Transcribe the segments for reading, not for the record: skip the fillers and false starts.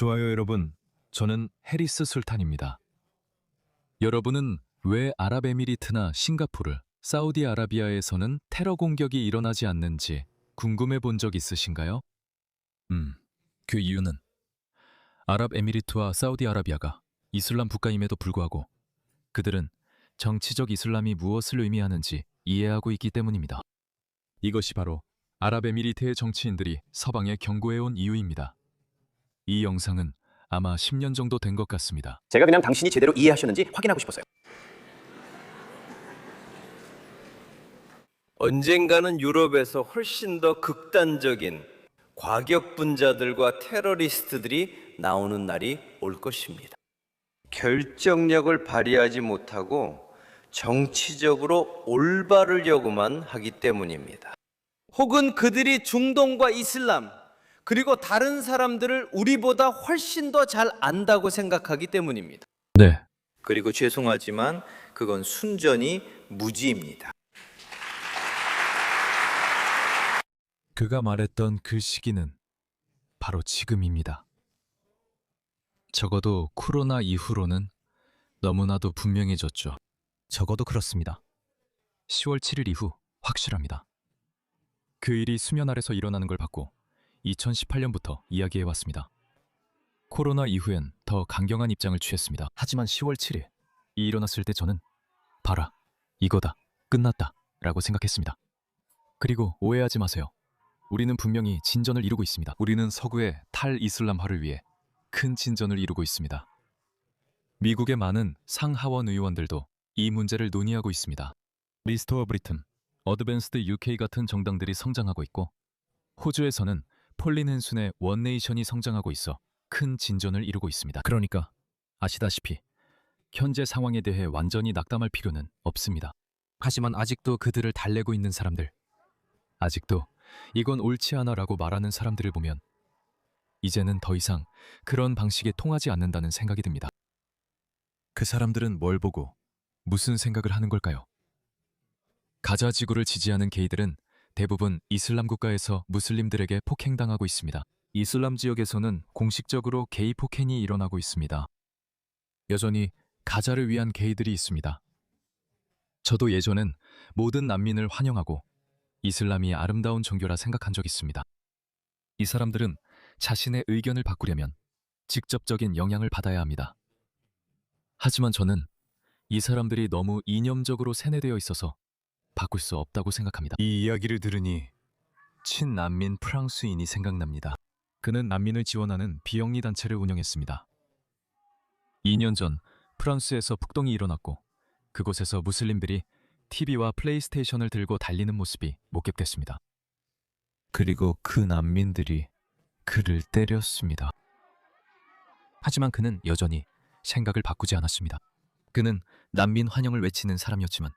좋아요 여러분, 저는 해리스 술탄입니다. 여러분은 왜 아랍에미리트나 싱가포르, 사우디아라비아에서는 테러 공격이 일어나지 않는지 궁금해 본 적 있으신가요? 그 이유는 아랍에미리트와 사우디아라비아가 이슬람 국가임에도 불구하고 그들은 정치적 이슬람이 무엇을 의미하는지 이해하고 있기 때문입니다. 이것이 바로 아랍에미리트의 정치인들이 서방에 경고해온 이유입니다. 이 영상은 아마 10년 정도 된 것 같습니다. 제가 그냥 당신이 제대로 이해하셨는지 확인하고 싶었어요. 언젠가는 유럽에서 훨씬 더 극단적인 과격분자들과 테러리스트들이 나오는 날이 올 것입니다. 결정력을 발휘하지 못하고 정치적으로 올바르려고만 하기 때문입니다. 혹은 그들이 중동과 이슬람 그리고 다른 사람들을 우리보다 훨씬 더 잘 안다고 생각하기 때문입니다. 네, 그리고 죄송하지만 그건 순전히 무지입니다. 그가 말했던 그 시기는 바로 지금입니다. 적어도 코로나 이후로는 너무나도 분명해졌죠. 적어도 그렇습니다. 10월 7일 이후 확실합니다. 그 일이 수면 아래서 일어나는 걸 봤고 2018년부터 이야기해왔습니다. 코로나 이후엔 더 강경한 입장을 취했습니다. 하지만 10월 7일 이 일어났을 때 저는 봐라, 이거다, 끝났다 라고 생각했습니다. 그리고 오해하지 마세요. 우리는 분명히 진전을 이루고 있습니다. 우리는 서구의 탈이슬람화를 위해 큰 진전을 이루고 있습니다. 미국의 많은 상하원 의원들도 이 문제를 논의하고 있습니다. 리스토어 브리튼, 어드밴스드 UK 같은 정당들이 성장하고 있고 호주에서는 폴린 헨순의 원네이션이 성장하고 있어 큰 진전을 이루고 있습니다. 그러니까 아시다시피 현재 상황에 대해 완전히 낙담할 필요는 없습니다. 하지만 아직도 그들을 달래고 있는 사람들, 아직도 이건 옳지 않아라고 말하는 사람들을 보면 이제는 더 이상 그런 방식에 통하지 않는다는 생각이 듭니다. 그 사람들은 뭘 보고 무슨 생각을 하는 걸까요? 가자 지구를 지지하는 게이들은 대부분 이슬람 국가에서 무슬림들에게 폭행당하고 있습니다. 이슬람 지역에서는 공식적으로 게이 폭행이 일어나고 있습니다. 여전히 가자를 위한 게이들이 있습니다. 저도 예전엔 모든 난민을 환영하고 이슬람이 아름다운 종교라 생각한 적 있습니다. 이 사람들은 자신의 의견을 바꾸려면 직접적인 영향을 받아야 합니다. 하지만 저는 이 사람들이 너무 이념적으로 세뇌되어 있어서 바꿀 수 없다고 생각합니다. 이 이야기를 들으니 친난민 프랑스인이 생각납니다. 그는 난민을 지원하는 비영리 단체를 운영했습니다. 2년 전 프랑스에서 폭동이 일어났고 그곳에서 무슬림들이 TV와 플레이스테이션을 들고 달리는 모습이 목격됐습니다. 그리고 그 난민들이 그를 때렸습니다. 하지만 그는 여전히 생각을 바꾸지 않았습니다. 그는 난민 환영을 외치는 사람이었지만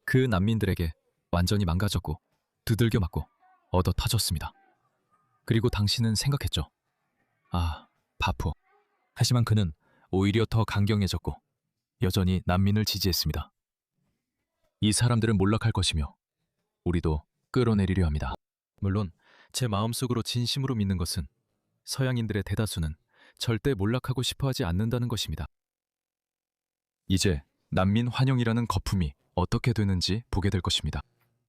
그 난민들에게 완전히 망가졌고 두들겨 맞고 얻어 터졌습니다. 그리고 당신은 생각했죠. 아, 바프. 하지만 그는 오히려 더 강경해졌고 여전히 난민을 지지했습니다. 이 사람들은 몰락할 것이며 우리도 끌어내리려 합니다. 물론 제 마음속으로 진심으로 믿는 것은 서양인들의 대다수는 절대 몰락하고 싶어하지 않는다는 것입니다. 이제 난민 환영이라는 거품이 어떻게 되는지 보게 될 것입니다.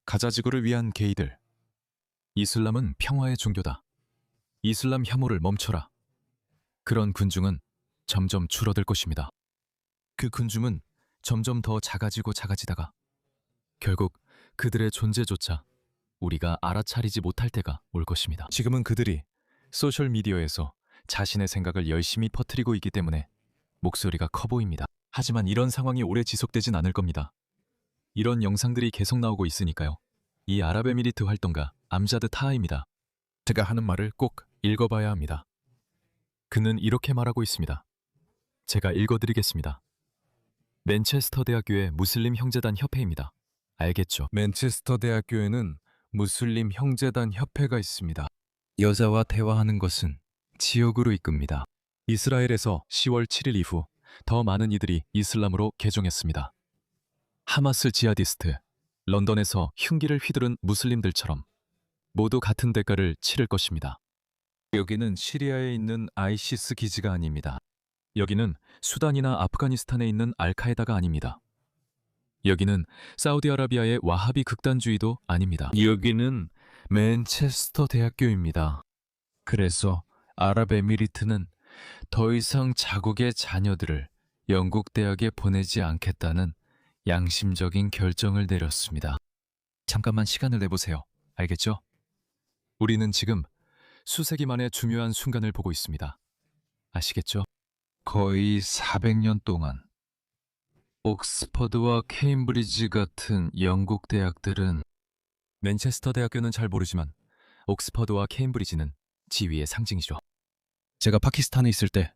가자 지구를 위한 게이들. 이슬람은 평화의 종교다. 이슬람 혐오를 멈춰라. 그런 군중은 점점 줄어들 것입니다. 그 군중은 점점 더 작아지다가 결국 그들의 존재조차 우리가 알아차리지 못할 때가 올 것입니다. 지금은 그들이 소셜미디어에서 자신의 생각을 열심히 퍼뜨리고 있기 때문에 목소리가 커 보입니다. 하지만 이런 상황이 오래 지속되진 않을 겁니다. 이런 영상들이 계속 나오고 있으니까요. 이 아랍에미리트 활동가 암자드 타하입니다. 제가 하는 말을 꼭 읽어봐야 합니다. 그는 이렇게 말하고 있습니다. 제가 읽어드리겠습니다. 맨체스터 대학교의 무슬림 형제단 협회입니다. 알겠죠? 맨체스터 대학교에는 무슬림 형제단 협회가 있습니다. 여자와 대화하는 것은 지옥으로 이끕니다. 이스라엘에서 10월 7일 이후 더 많은 이들이 이슬람으로 개종했습니다. 하마스 지하디스트, 런던에서 흉기를 휘두른 무슬림들처럼 모두 같은 대가를 치를 것입니다. 여기는 시리아에 있는 아이시스 기지가 아닙니다. 여기는 수단이나 아프가니스탄에 있는 알카에다가 아닙니다. 여기는 사우디아라비아의 와하비 극단주의도 아닙니다. 여기는 맨체스터 대학교입니다. 그래서 아랍에미리트는 더 이상 자국의 자녀들을 영국 대학에 보내지 않겠다는 양심적인 결정을 내렸습니다. 잠깐만 시간을 내보세요. 알겠죠? 우리는 지금 수세기 만의 중요한 순간을 보고 있습니다. 아시겠죠? 거의 400년 동안 옥스퍼드와 케임브리지 같은 영국 대학들은 맨체스터 대학교는 잘 모르지만 옥스퍼드와 케임브리지는 지위의 상징이죠. 제가 파키스탄에 있을 때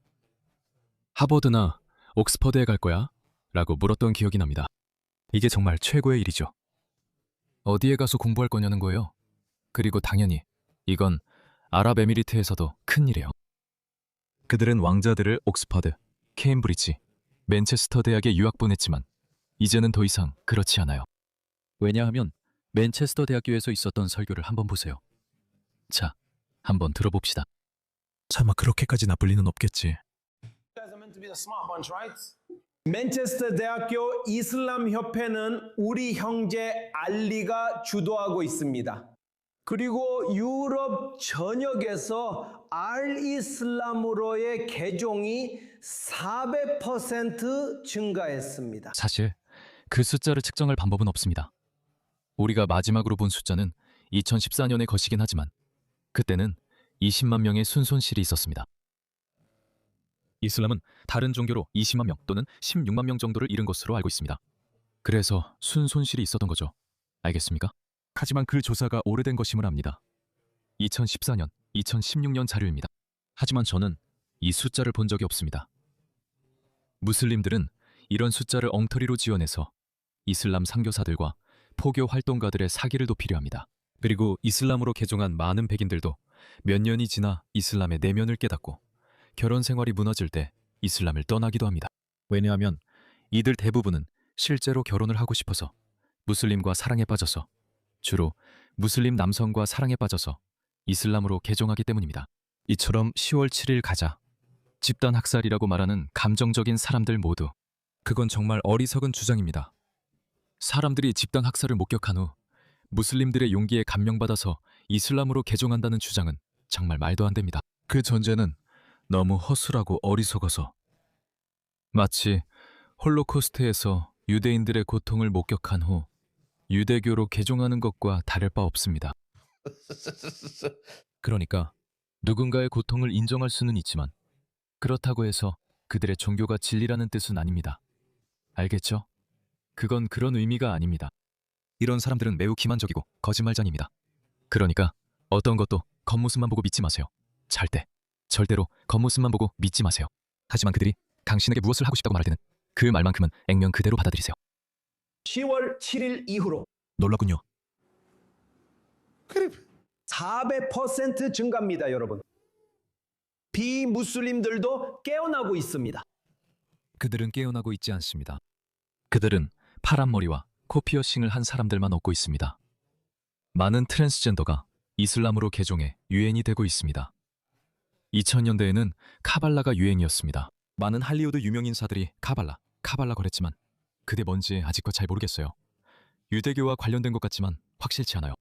하버드나 옥스퍼드에 갈 거야? 라고 물었던 기억이 납니다. 이게 정말 최고의 일이죠. 어디에 가서 공부할 거냐는 거예요. 그리고 당연히 이건 아랍에미리트에서도 큰 일이에요. 그들은 왕자들을 옥스퍼드, 케임브리지, 맨체스터 대학에 유학 보냈지만 이제는 더 이상 그렇지 않아요. 왜냐하면 맨체스터 대학교에서 있었던 설교를 한번 보세요. 자, 한번 들어봅시다. 차마 그렇게까지 나쁠 리는 없겠지. 맨체스터 대학교 이슬람 협회는 우리 형제 알리가 주도하고 있습니다. 그리고 유럽 전역에서 알 이슬람으로의 개종이 400% 증가했습니다. 사실 그 숫자를 측정할 방법은 없습니다. 우리가 마지막으로 본 숫자는 2014년의 것이긴 하지만 그때는 20만 명의 순손실이 있었습니다. 이슬람은 다른 종교로 20만 명 또는 16만 명 정도를 잃은 것으로 알고 있습니다. 그래서 순손실이 있었던 거죠. 알겠습니까? 하지만 그 조사가 오래된 것임을 압니다. 2014년, 2016년 자료입니다. 하지만 저는 이 숫자를 본 적이 없습니다. 무슬림들은 이런 숫자를 엉터리로 지어내서 이슬람 선교사들과 포교 활동가들의 사기를 도피려 합니다. 그리고 이슬람으로 개종한 많은 백인들도 몇 년이 지나 이슬람의 내면을 깨닫고 결혼 생활이 무너질 때 이슬람을 떠나기도 합니다. 왜냐하면 이들 대부분은 실제로 결혼을 하고 싶어서 무슬림과 사랑에 빠져서 주로 무슬림 남성과 사랑에 빠져서 이슬람으로 개종하기 때문입니다. 이처럼 10월 7일 가자. 집단 학살이라고 말하는 감정적인 사람들 모두 그건 정말 어리석은 주장입니다. 사람들이 집단 학살을 목격한 후 무슬림들의 용기에 감명받아서 이슬람으로 개종한다는 주장은 정말 말도 안 됩니다. 그 전제는 너무 허술하고 어리석어서 마치 홀로코스트에서 유대인들의 고통을 목격한 후 유대교로 개종하는 것과 다를 바 없습니다. 그러니까 누군가의 고통을 인정할 수는 있지만 그렇다고 해서 그들의 종교가 진리라는 뜻은 아닙니다. 알겠죠? 그건 그런 의미가 아닙니다. 이런 사람들은 매우 기만적이고 거짓말장입니다. 그러니까 어떤 것도 겉모습만 보고 믿지 마세요. 절대로 겉모습만 보고 믿지 마세요. 하지만 그들이 당신에게 무엇을 하고 싶다고 말할 때는 그 말만큼은 액면 그대로 받아들이세요. 10월 7일 이후로 놀랍군요. 400% 증가입니다, 여러분. 비무슬림들도 깨어나고 있습니다. 그들은 깨어나고 있지 않습니다. 그들은 파란 머리와 코 피어싱을 한 사람들만 얻고 있습니다. 많은 트랜스젠더가 이슬람으로 개종해 유행이 되고 있습니다. 2000년대에는 카발라가 유행이었습니다. 많은 할리우드 유명인사들이 카발라 거랬지만 그게 뭔지 아직도 잘 모르겠어요. 유대교와 관련된 것 같지만 확실치 않아요.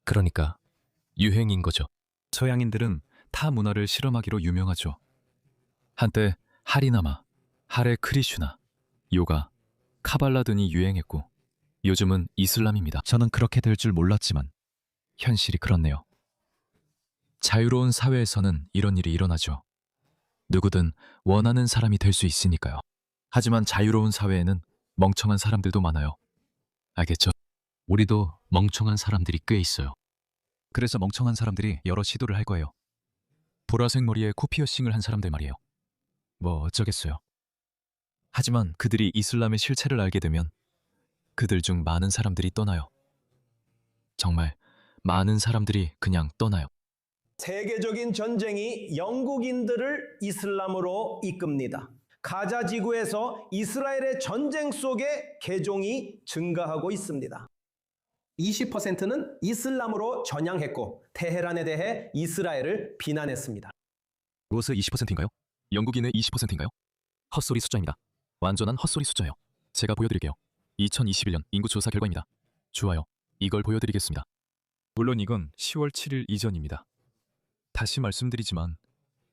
그러니까 유행인 거죠. 서양인들은 타 문화를 실험하기로 유명하죠. 한때 하리나마, 하레 크리슈나, 요가, 카발라 등이 유행했고 요즘은 이슬람입니다. 저는 그렇게 될 줄 몰랐지만 현실이 그렇네요. 자유로운 사회에서는 이런 일이 일어나죠. 누구든 원하는 사람이 될 수 있으니까요. 하지만 자유로운 사회에는 멍청한 사람들도 많아요. 알겠죠? 우리도 멍청한 사람들이 꽤 있어요. 그래서 멍청한 사람들이 여러 시도를 할 거예요. 보라색 머리에 코 피어싱을 한 사람들 말이에요. 뭐 어쩌겠어요. 하지만 그들이 이슬람의 실체를 알게 되면 그들 중 많은 사람들이 떠나요. 정말 많은 사람들이 그냥 떠나요. 세계적인 전쟁이 영국인들을 이슬람으로 이끕니다. 가자 지구에서 이스라엘의 전쟁 속에 개종이 증가하고 있습니다. 20%는 이슬람으로 전향했고 테헤란에 대해 이스라엘을 비난했습니다. 무엇의 20%인가요? 영국인의 20%인가요? 헛소리 숫자입니다. 완전한 헛소리 숫자요. 제가 보여드릴게요. 2021년 인구 조사 결과입니다. 좋아요. 이걸 보여드리겠습니다. 물론 이건 10월 7일 이전입니다. 다시 말씀드리지만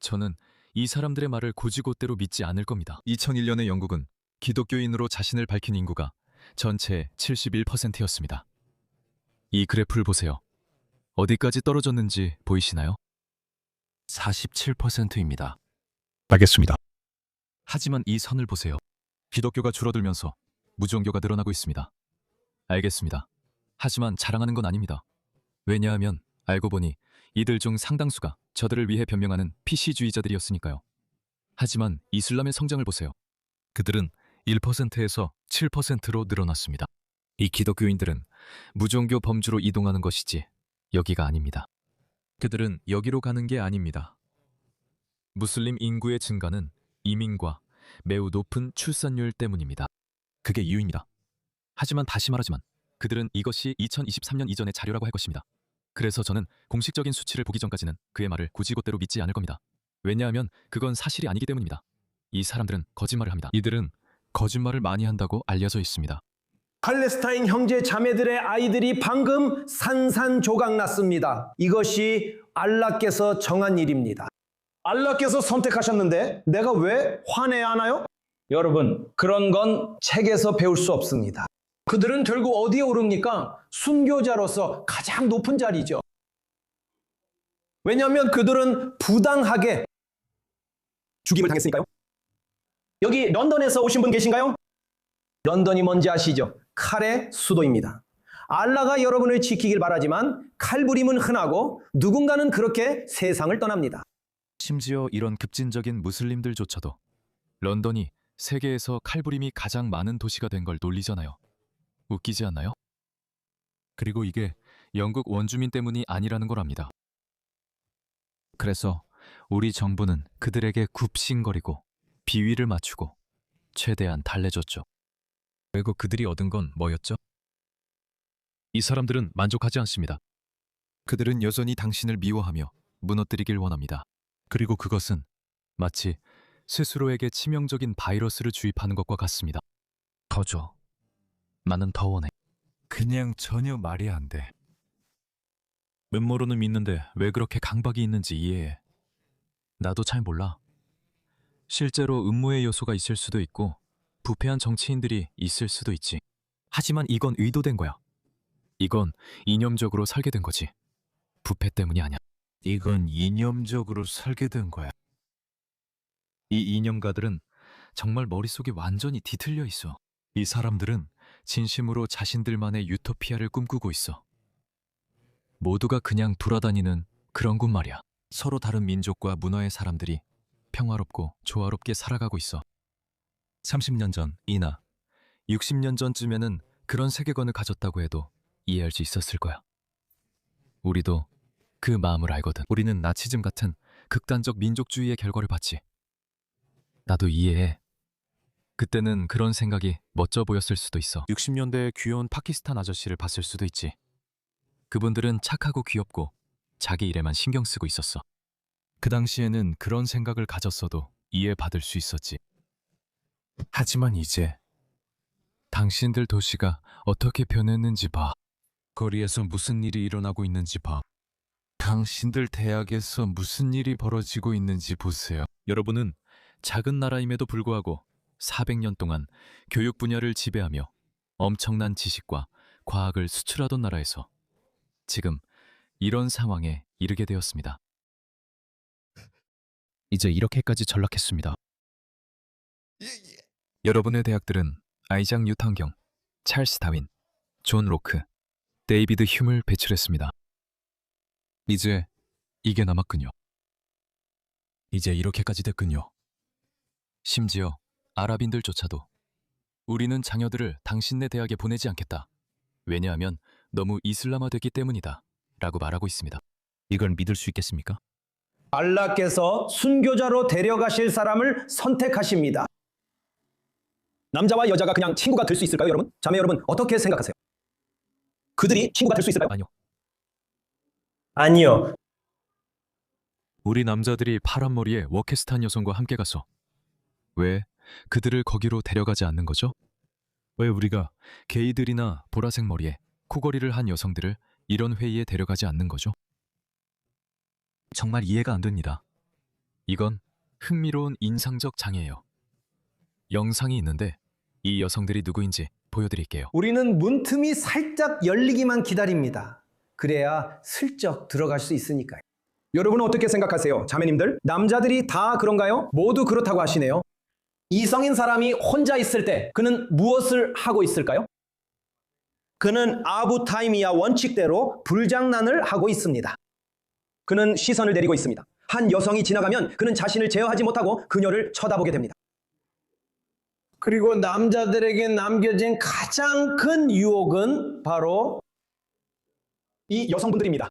저는 이 사람들의 말을 고지고대로 믿지 않을 겁니다. 2001년의 영국은 기독교인으로 자신을 밝힌 인구가 전체의 71%였습니다. 이 그래프를 보세요. 어디까지 떨어졌는지 보이시나요? 47%입니다. 알겠습니다. 하지만 이 선을 보세요. 기독교가 줄어들면서 무종교가 늘어나고 있습니다. 알겠습니다. 하지만 자랑하는 건 아닙니다. 왜냐하면 알고 보니 이들 중 상당수가 저들을 위해 변명하는 PC주의자들이었으니까요. 하지만 이슬람의 성장을 보세요. 그들은 1%에서 7%로 늘어났습니다. 이 기독교인들은 무종교 범주로 이동하는 것이지 여기가 아닙니다. 그들은 여기로 가는 게 아닙니다. 무슬림 인구의 증가는 이민과 매우 높은 출산율 때문입니다. 그게 이유입니다. 하지만 다시 말하지만 그들은 이것이 2023년 이전의 자료라고 할 것입니다. 그래서 저는 공식적인 수치를 보기 전까지는 그의 말을 고지고대로 믿지 않을 겁니다. 왜냐하면 그건 사실이 아니기 때문입니다. 이 사람들은 거짓말을 합니다. 이들은 거짓말을 많이 한다고 알려져 있습니다. 팔레스타인 형제 자매들의 아이들이 방금 산산조각 났습니다. 이것이 알라께서 정한 일입니다. 알라께서 선택하셨는데 내가 왜 화내야 하나요? 여러분, 그런 건 책에서 배울 수 없습니다. 그들은 결국 어디에 오릅니까? 순교자로서 가장 높은 자리죠. 왜냐하면 그들은 부당하게 죽임을 당했으니까요. 여기 런던에서 오신 분 계신가요? 런던이 뭔지 아시죠? 칼의 수도입니다. 알라가 여러분을 지키길 바라지만 칼부림은 흔하고 누군가는 그렇게 세상을 떠납니다. 심지어 이런 급진적인 무슬림들조차도 런던이 세계에서 칼부림이 가장 많은 도시가 된 걸 놀리잖아요. 웃기지 않나요? 그리고 이게 영국 원주민 때문이 아니라는 걸 압니다. 그래서 우리 정부는 그들에게 굽신거리고 비위를 맞추고 최대한 달래줬죠. 그리고 그들이 얻은 건 뭐였죠? 이 사람들은 만족하지 않습니다. 그들은 여전히 당신을 미워하며 무너뜨리길 원합니다. 그리고 그것은 마치 스스로에게 치명적인 바이러스를 주입하는 것과 같습니다. 더 줘. 나는 더 원해. 그냥 전혀 말이 안 돼. 음모론은 믿는데 왜 그렇게 강박이 있는지 이해해. 나도 잘 몰라. 실제로 음모의 요소가 있을 수도 있고 부패한 정치인들이 있을 수도 있지. 하지만 이건 의도된 거야. 이건 이념적으로 설계된 거지. 부패 때문이 아니야. 이건 이념적으로 설계된 거야. 이 이념가들은 정말 머릿속에 완전히 뒤틀려 있어. 이 사람들은 진심으로 자신들만의 유토피아를 꿈꾸고 있어. 모두가 그냥 돌아다니는 그런 곳 말이야. 서로 다른 민족과 문화의 사람들이 평화롭고 조화롭게 살아가고 있어. 30년 전, 이나 60년 전쯤에는 그런 세계관을 가졌다고 해도 이해할 수 있었을 거야. 우리도 그 마음을 알거든. 우리는 나치즘 같은 극단적 민족주의의 결과를 봤지. 나도 이해해. 그때는 그런 생각이 멋져 보였을 수도 있어. 60년대의 귀여운 파키스탄 아저씨를 봤을 수도 있지. 그분들은 착하고 귀엽고 자기 일에만 신경 쓰고 있었어. 그 당시에는 그런 생각을 가졌어도 이해받을 수 있었지. 하지만 이제 당신들 도시가 어떻게 변했는지 봐. 거리에서 무슨 일이 일어나고 있는지 봐. 당신들 대학에서 무슨 일이 벌어지고 있는지 보세요. 여러분은 작은 나라임에도 불구하고 400년 동안 교육 분야를 지배하며 엄청난 지식과 과학을 수출하던 나라에서 지금 이런 상황에 이르게 되었습니다. 이제 이렇게까지 전락했습니다. 여러분의 대학들은 아이작 뉴턴경, 찰스 다윈, 존 로크, 데이비드 휴을 배출했습니다. 이제 이게 남았군요. 이제 이렇게까지 됐군요. 심지어 아랍인들조차도 우리는 자녀들을 당신네 대학에 보내지 않겠다. 왜냐하면 너무 이슬람화됐기 때문이다. 라고 말하고 있습니다. 이걸 믿을 수 있겠습니까? 알라께서 순교자로 데려가실 사람을 선택하십니다. 남자와 여자가 그냥 친구가 될 수 있을까요, 여러분? 자매 여러분, 어떻게 생각하세요? 그들이 친구가 될 수 있을까요? 아니요. 아니요. 우리 남자들이 파란 머리에 워케스탄 여성과 함께 가서 왜 그들을 거기로 데려가지 않는 거죠? 왜 우리가 게이들이나 보라색 머리에 코걸이를 한 여성들을 이런 회의에 데려가지 않는 거죠? 정말 이해가 안 됩니다. 이건 흥미로운 인상적 장애예요. 영상이 있는데 이 여성들이 누구인지 보여드릴게요. 우리는 문틈이 살짝 열리기만 기다립니다. 그래야 슬쩍 들어갈 수 있으니까요. 여러분은 어떻게 생각하세요? 자매님들? 남자들이 다 그런가요? 모두 그렇다고 하시네요. 이성인 사람이 혼자 있을 때 그는 무엇을 하고 있을까요? 그는 아부타임이야 원칙대로 불장난을 하고 있습니다. 그는 시선을 내리고 있습니다. 한 여성이 지나가면 그는 자신을 제어하지 못하고 그녀를 쳐다보게 됩니다. 그리고 남자들에게 남겨진 가장 큰 유혹은 바로 이 여성분들입니다.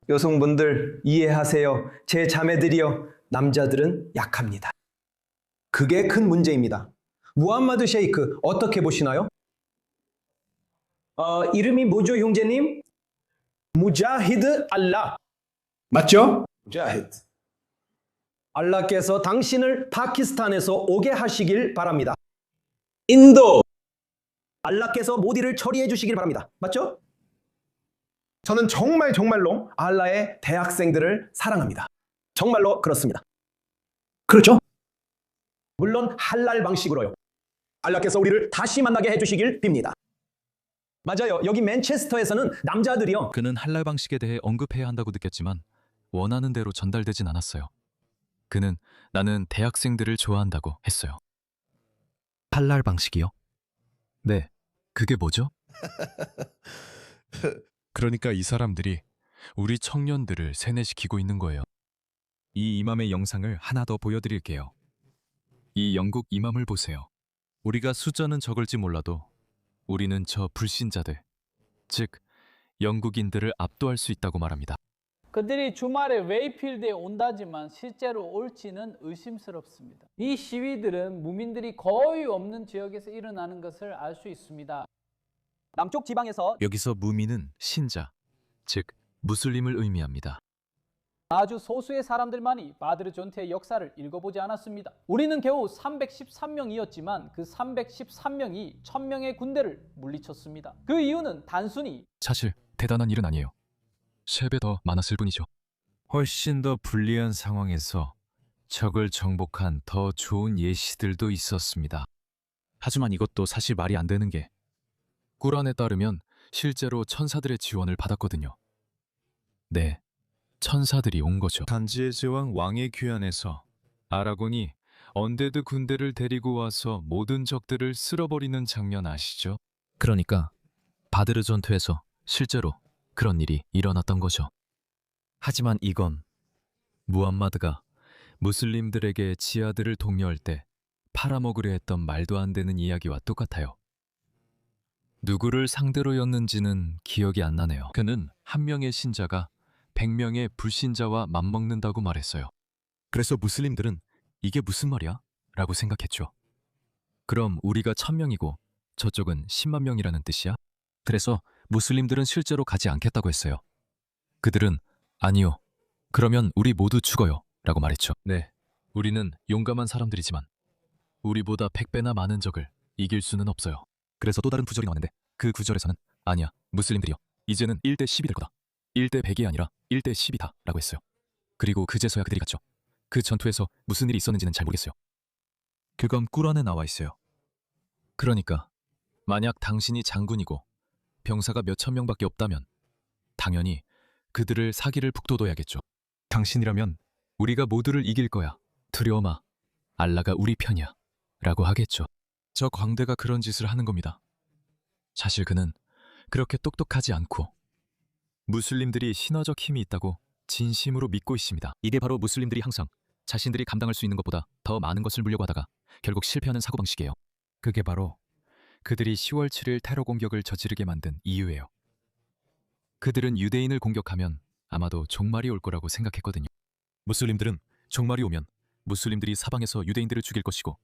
여성분들 이해하세요. 제 자매들이요. 남자들은 약합니다. 그게 큰 문제입니다. 무함마드 셰이크 어떻게 보시나요? 이름이 뭐죠, 형제님? 무자히드 알라. 맞죠? 무자히드. 알라께서 당신을 파키스탄에서 오게 하시길 바랍니다. 인도. 알라께서 모디를 처리해 주시길 바랍니다. 맞죠? 저는 정말로 알라의 대학생들을 사랑합니다. 정말로 그렇습니다. 그렇죠? 물론 할랄 방식으로요. 알라께서 우리를 다시 만나게 해주시길 빕니다. 맞아요. 여기 맨체스터에서는 남자들이요. 그는 할랄 방식에 대해 언급해야 한다고 느꼈지만 원하는 대로 전달되진 않았어요. 그는 나는 대학생들을 좋아한다고 했어요. 할랄 방식이요? 네, 그게 뭐죠? 그러니까 이 사람들이 우리 청년들을 세뇌시키고 있는 거예요. 이 이맘의 영상을 하나 더 보여드릴게요. 이 영국 이맘을 보세요. 우리가 숫자는 적을지 몰라도 우리는 저 불신자들, 즉 영국인들을 압도할 수 있다고 말합니다. 그들이 주말에 웨이필드에 온다지만 실제로 올지는 의심스럽습니다. 이 시위들은 무민들이 거의 없는 지역에서 일어나는 것을 알 수 있습니다. 남쪽 지방에서 여기서 무민은 신자, 즉 무슬림을 의미합니다. 아주 소수의 사람들만이 바드르 존트의 역사를 읽어보지 않았습니다. 우리는 겨우 313명이었지만 그 313명이 1000명의 군대를 물리쳤습니다. 그 이유는 단순히 사실 대단한 일은 아니에요. 3배 더 많았을 뿐이죠. 훨씬 더 불리한 상황에서 적을 정복한 더 좋은 예시들도 있었습니다. 하지만 이것도 사실 말이 안 되는 게 꾸란에 따르면 실제로 천사들의 지원을 받았거든요. 네, 천사들이 온 거죠. 단지의 제왕 왕의 귀환에서 아라곤이 언데드 군대를 데리고 와서 모든 적들을 쓸어버리는 장면 아시죠? 그러니까 바드르 전투에서 실제로 그런 일이 일어났던 거죠. 하지만 이건 무함마드가 무슬림들에게 지하들을 독려할 때 팔아먹으려 했던 말도 안 되는 이야기와 똑같아요. 누구를 상대로였는지는 기억이 안 나네요. 그는 한 명의 신자가 100명의 불신자와 맞먹는다고 말했어요. 그래서 무슬림들은 이게 무슨 말이야? 라고 생각했죠. 그럼 우리가 1000명이고 저쪽은 10만 명이라는 뜻이야? 그래서 무슬림들은 실제로 가지 않겠다고 했어요. 그들은 아니요. 그러면 우리 모두 죽어요. 라고 말했죠. 네, 우리는 용감한 사람들이지만 우리보다 100배나 많은 적을 이길 수는 없어요. 그래서 또 다른 구절이 나왔는데 그 구절에서는 아니야, 무슬림들이요. 이제는 1대 10이 될 거다. 1대 100이 아니라 1대 10이다. 라고 했어요. 그리고 그제서야 그들이 갔죠. 그 전투에서 무슨 일이 있었는지는 잘 모르겠어요. 그건 꾸란에 나와 있어요. 그러니까 만약 당신이 장군이고 병사가 몇천 명밖에 없다면 당연히 그들을 사기를 북돋워야겠죠. 당신이라면 우리가 모두를 이길 거야. 두려워 마. 알라가 우리 편이야. 라고 하겠죠. 저 광대가 그런 짓을 하는 겁니다. 사실 그는 그렇게 똑똑하지 않고 무슬림들이 신화적 힘이 있다고 진심으로 믿고 있습니다. 이게 바로 무슬림들이 항상 자신들이 감당할 수 있는 것보다 더 많은 것을 물려고 하다가 결국 실패하는 사고방식이에요. 그게 바로 그들이 10월 7일 테러 공격을 저지르게 만든 이유예요. 그들은 유대인을 공격하면 아마도 종말이 올 거라고 생각했거든요. 무슬림들은 종말이 오면 무슬림들이 사방에서 유대인들을 죽일 것이고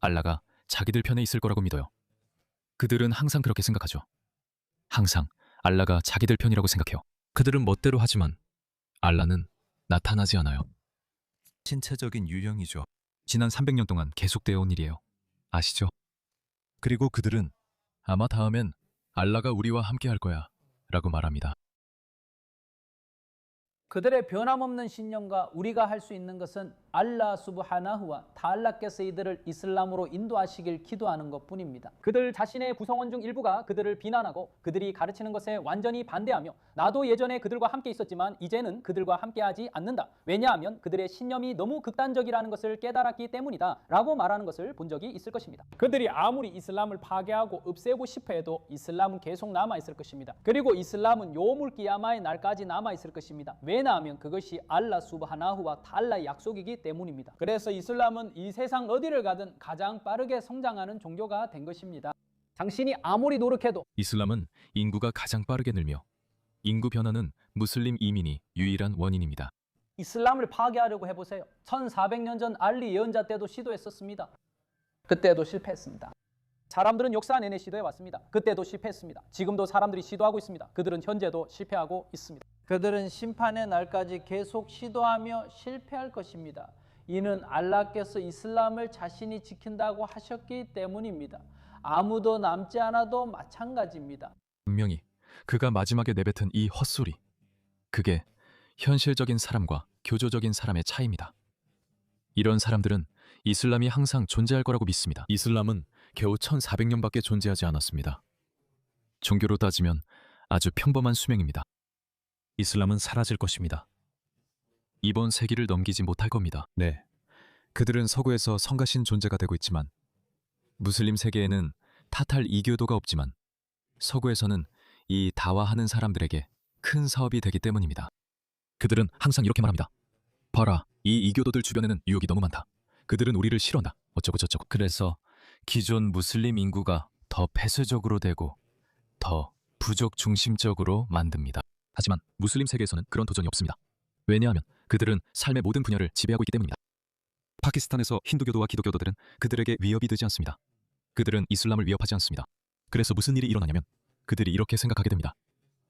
알라가 자기들 편에 있을 거라고 믿어요. 그들은 항상 그렇게 생각하죠. 항상 알라가 자기들 편이라고 생각해요. 그들은 멋대로 하지만 알라는 나타나지 않아요. 신체적인 유형이죠. 지난 300년 동안 계속되어 온 일이에요. 아시죠? 그리고 그들은 아마 다음엔 알라가 우리와 함께 할 거야 라고 말합니다. 그들의 변함없는 신념과 우리가 할 수 있는 것은 알라 수브하나후와 타알라께서 이들을 이슬람으로 인도하시길 기도하는 것뿐입니다. 그들 자신의 구성원 중 일부가 그들을 비난하고 그들이 가르치는 것에 완전히 반대하며 나도 예전에 그들과 함께 있었지만 이제는 그들과 함께하지 않는다. 왜냐하면 그들의 신념이 너무 극단적이라는 것을 깨달았기 때문이다 라고 말하는 것을 본 적이 있을 것입니다. 그들이 아무리 이슬람을 파괴하고 없애고 싶어 해도 이슬람은 계속 남아있을 것입니다. 그리고 이슬람은 요물 끼야마의 날까지 남아있을 것입니다. 왜냐하면 그것이 알라 수브하나후와 타알라의 약속이기 때문입니다. 그래서 이슬람은 이 세상 어디를 가든 가장 빠르게 성장하는 종교가 된 것입니다. 당신이 아무리 노력해도 이슬람은 인구가 가장 빠르게 늘며 인구 변화는 무슬림 이민이 유일한 원인입니다. 이슬람을 파괴하려고 해보세요. 1400년 전 알리 예언자 때도 시도했었습니다. 그때도 실패했습니다. 사람들은 역사 내내 시도해왔습니다. 그때도 실패했습니다. 지금도 사람들이 시도하고 있습니다. 그들은 현재도 실패하고 있습니다. 그들은 심판의 날까지 계속 시도하며 실패할 것입니다. 이는 알라께서 이슬람을 자신이 지킨다고 하셨기 때문입니다. 아무도 남지 않아도 마찬가지입니다. 분명히 그가 마지막에 내뱉은 이 헛소리, 그게 현실적인 사람과 교조적인 사람의 차이입니다. 이런 사람들은 이슬람이 항상 존재할 거라고 믿습니다. 이슬람은 겨우 1400년밖에 존재하지 않았습니다. 종교로 따지면 아주 평범한 수명입니다. 이슬람은 사라질 것입니다. 이번 세기를 넘기지 못할 겁니다. 네, 그들은 서구에서 성가신 존재가 되고 있지만 무슬림 세계에는 타탈 이교도가 없지만 서구에서는 이 다와하는 사람들에게 큰 사업이 되기 때문입니다. 그들은 항상 이렇게 말합니다. 봐라, 이 이교도들 주변에는 유혹이 너무 많다. 그들은 우리를 싫어한다. 어쩌고 저쩌고. 그래서 기존 무슬림 인구가 더 폐쇄적으로 되고 더 부족 중심적으로 만듭니다. 하지만 무슬림 세계에서는 그런 도전이 없습니다. 왜냐하면 그들은 삶의 모든 분야를 지배하고 있기 때문입니다. 파키스탄에서 힌두교도와 기독교도들은 그들에게 위협이 되지 않습니다. 그들은 이슬람을 위협하지 않습니다. 그래서 무슨 일이 일어나냐면 그들이 이렇게 생각하게 됩니다.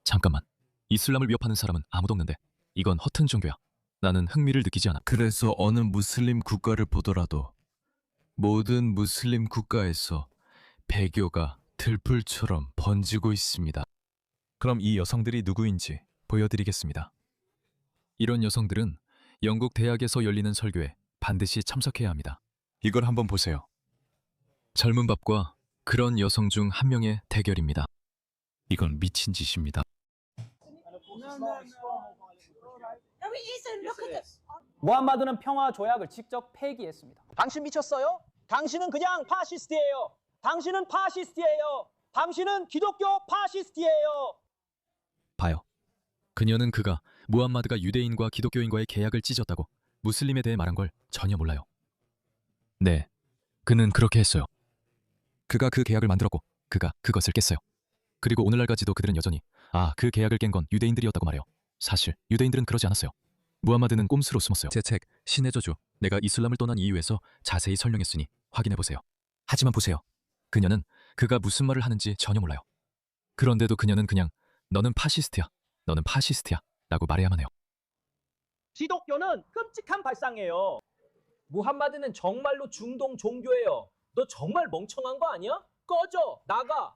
잠깐만, 이슬람을 위협하는 사람은 아무도 없는데 이건 허튼 종교야. 나는 흥미를 느끼지 않아. 그래서 어느 무슬림 국가를 보더라도 모든 무슬림 국가에서 배교가 들불처럼 번지고 있습니다. 그럼 이 여성들이 누구인지 보여드리겠습니다. 이런 여성들은 영국 대학에서 열리는 설교에 반드시 참석해야 합니다. 이걸 한번 보세요. 젊은 밥과 그런 여성 중 한 명의 대결입니다. 이건 미친 짓입니다. 무함마드는 평화 조약을 직접 폐기했습니다. 당신 미쳤어요? 당신은 그냥 파시스트예요. 당신은 파시스트예요. 당신은 기독교 파시스트예요. 봐요. 그녀는 그가 무함마드가 유대인과 기독교인과의 계약을 찢었다고 무슬림에 대해 말한 걸 전혀 몰라요. 네, 그는 그렇게 했어요. 그가 그 계약을 만들었고 그가 그것을 깼어요. 그리고 오늘날까지도 그들은 여전히 그 계약을 깬 건 유대인들이었다고 말해요. 사실 유대인들은 그러지 않았어요. 무함마드는 꼼수로 숨었어요. 제 책 신의 저주, 내가 이슬람을 떠난 이유에서 자세히 설명했으니 확인해보세요. 하지만 보세요. 그녀는 그가 무슨 말을 하는지 전혀 몰라요. 그런데도 그녀는 그냥 너는 파시스트야, 너는 파시스트야 라고 말해야만 해요. 기독교는 끔찍한 발상이에요. 무함마드는 정말로 중동 종교예요. 너 정말 멍청한 거 아니야? 꺼져! 나가!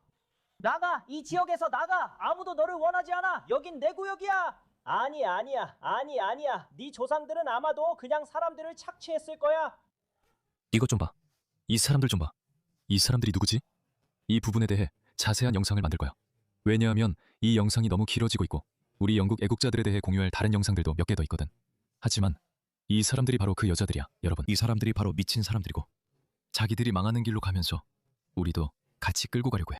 나가! 이 지역에서 나가! 아무도 너를 원하지 않아! 여긴 내 구역이야! 아니야. 네 조상들은 아마도 그냥 사람들을 착취했을 거야. 이것 좀 봐. 이 사람들 좀 봐. 이 사람들이 누구지? 이 부분에 대해 자세한 영상을 만들 거야. 왜냐하면 이 영상이 너무 길어지고 있고 우리 영국 애국자들에 대해 공유할 다른 영상들도 몇 개 더 있거든. 하지만 이 사람들이 바로 그 여자들이야. 여러분, 이 사람들이 바로 미친 사람들이고 자기들이 망하는 길로 가면서 우리도 같이 끌고 가려고 해.